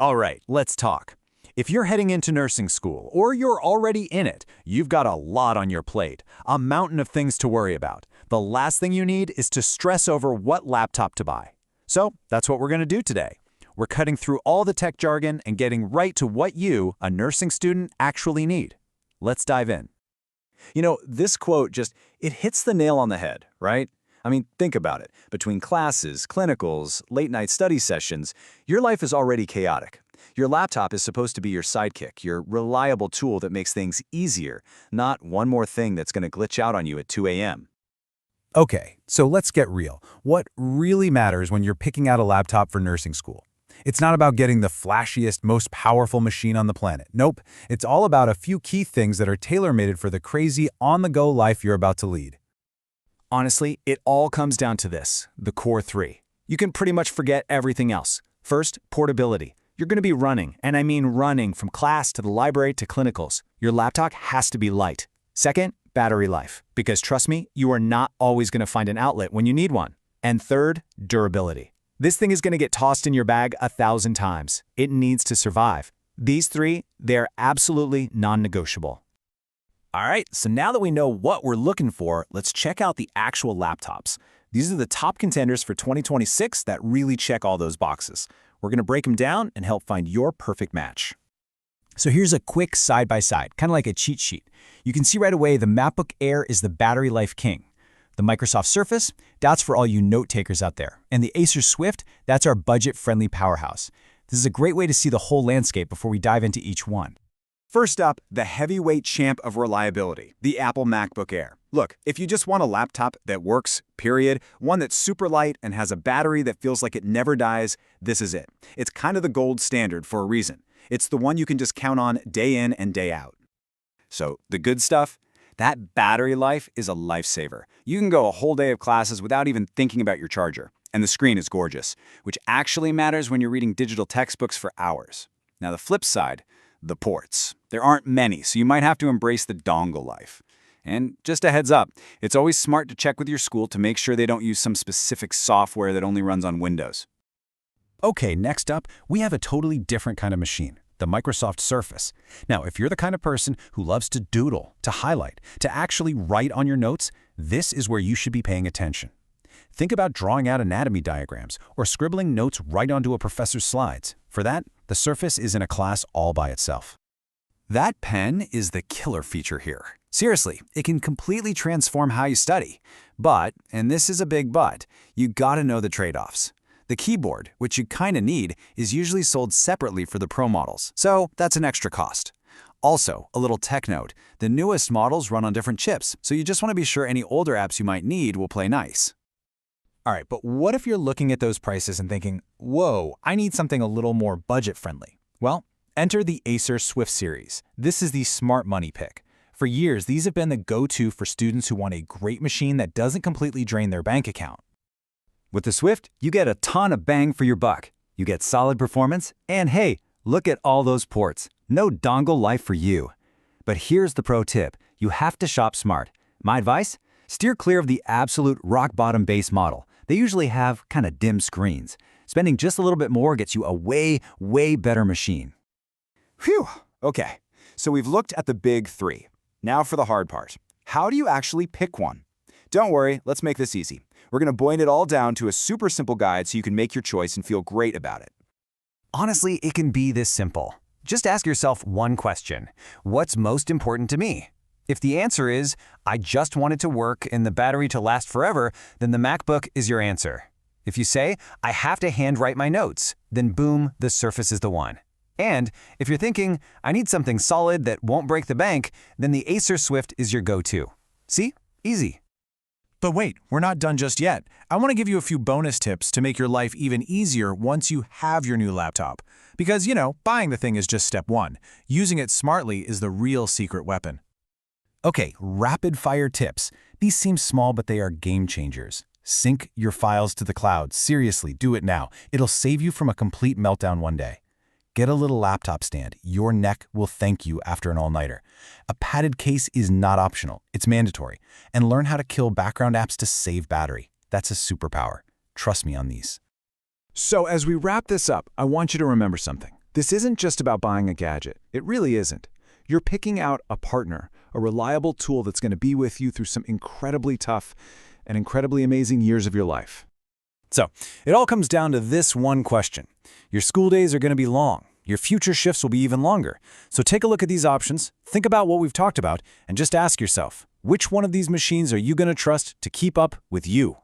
All right, let's talk. If you're heading into nursing school, or you're already in it, you've got a lot on your plate, a mountain of things to worry about. The last thing you need is to stress over what laptop to buy. So that's what we're going to do today. We're cutting through all the tech jargon and getting right to what you, a nursing student, actually need. Let's dive in. You know, this quote it hits the nail on the head, right? I mean, think about it. Between classes, clinicals, late-night study sessions, your life is already chaotic. Your laptop is supposed to be your sidekick, your reliable tool that makes things easier, not one more thing that's going to glitch out on you at 2 a.m. Okay, so let's get real. What really matters when you're picking out a laptop for nursing school? It's not about getting the flashiest, most powerful machine on the planet. Nope, it's all about a few key things that are tailor-made for the crazy, on-the-go life you're about to lead. Honestly, it all comes down to this, the core three. You can pretty much forget everything else. First, portability. You're going to be running, and I mean running, from class to the library to clinicals. Your laptop has to be light. Second, battery life, because trust me, you are not always going to find an outlet when you need one. And third, durability. This thing is going to get tossed in your bag 1,000 times. It needs to survive. These three, they're absolutely non-negotiable. All right, so now that we know what we're looking for, let's check out the actual laptops. These are the top contenders for 2026 that really check all those boxes. We're going to break them down and help find your perfect match. So here's a quick side-by-side, kind of like a cheat sheet. You can see right away the MacBook Air is the battery life king. The Microsoft Surface, that's for all you note-takers out there. And the Acer Swift, that's our budget-friendly powerhouse. This is a great way to see the whole landscape before we dive into each one. First up, the heavyweight champ of reliability, the Apple MacBook Air. Look, if you just want a laptop that works, period, one that's super light and has a battery that feels like it never dies, this is it. It's kind of the gold standard for a reason. It's the one you can just count on day in and day out. So, the good stuff? That battery life is a lifesaver. You can go a whole day of classes without even thinking about your charger. And the screen is gorgeous, which actually matters when you're reading digital textbooks for hours. Now, the flip side, the ports. There aren't many, so you might have to embrace the dongle life. And just a heads up, it's always smart to check with your school to make sure they don't use some specific software that only runs on Windows. Okay, next up, we have a totally different kind of machine, the Microsoft Surface. Now, if you're the kind of person who loves to doodle, to highlight, to actually write on your notes, this is where you should be paying attention. Think about drawing out anatomy diagrams or scribbling notes right onto a professor's slides. For that, the Surface is in a class all by itself. That pen is the killer feature here. Seriously, it can completely transform how you study. But, and this is a big but, you gotta know the trade-offs. The keyboard, which you kinda need, is usually sold separately for the Pro models, so that's an extra cost. Also, a little tech note, the newest models run on different chips, so you just wanna be sure any older apps you might need will play nice. All right, but what if you're looking at those prices and thinking, whoa, I need something a little more budget-friendly? Well, enter the Acer Swift series. This is the smart money pick. For years, these have been the go-to for students who want a great machine that doesn't completely drain their bank account. With the Swift, you get a ton of bang for your buck. You get solid performance, and hey, look at all those ports. No dongle life for you. But here's the pro tip. You have to shop smart. My advice? Steer clear of the absolute rock-bottom base model. They usually have kind of dim screens. Spending just a little bit more gets you a way better machine. Phew, okay. So we've looked at the big three. Now for the hard part. How do you actually pick one? Don't worry, let's make this easy. We're going to boil it all down to a super simple guide so you can make your choice and feel great about it. Honestly, it can be this simple. Just ask yourself one question. What's most important to me? If the answer is, I just want it to work and the battery to last forever, then the MacBook is your answer. If you say, I have to handwrite my notes, then boom, the Surface is the one. And if you're thinking, I need something solid that won't break the bank, then the Acer Swift is your go-to. See? Easy. But wait, we're not done just yet. I want to give you a few bonus tips to make your life even easier once you have your new laptop. Because, buying the thing is just step one. Using it smartly is the real secret weapon. Okay, rapid-fire tips. These seem small, but they are game changers. Sync your files to the cloud. Seriously, do it now. It'll save you from a complete meltdown one day. Get a little laptop stand. Your neck will thank you after an all-nighter. A padded case is not optional. It's mandatory. And learn how to kill background apps to save battery. That's a superpower. Trust me on these. So as we wrap this up, I want you to remember something. This isn't just about buying a gadget. It really isn't. You're picking out a partner, a reliable tool that's going to be with you through some incredibly tough and incredibly amazing years of your life. So, it all comes down to this one question. Your school days are going to be long. Your future shifts will be even longer. So take a look at these options, think about what we've talked about, and just ask yourself, which one of these machines are you going to trust to keep up with you?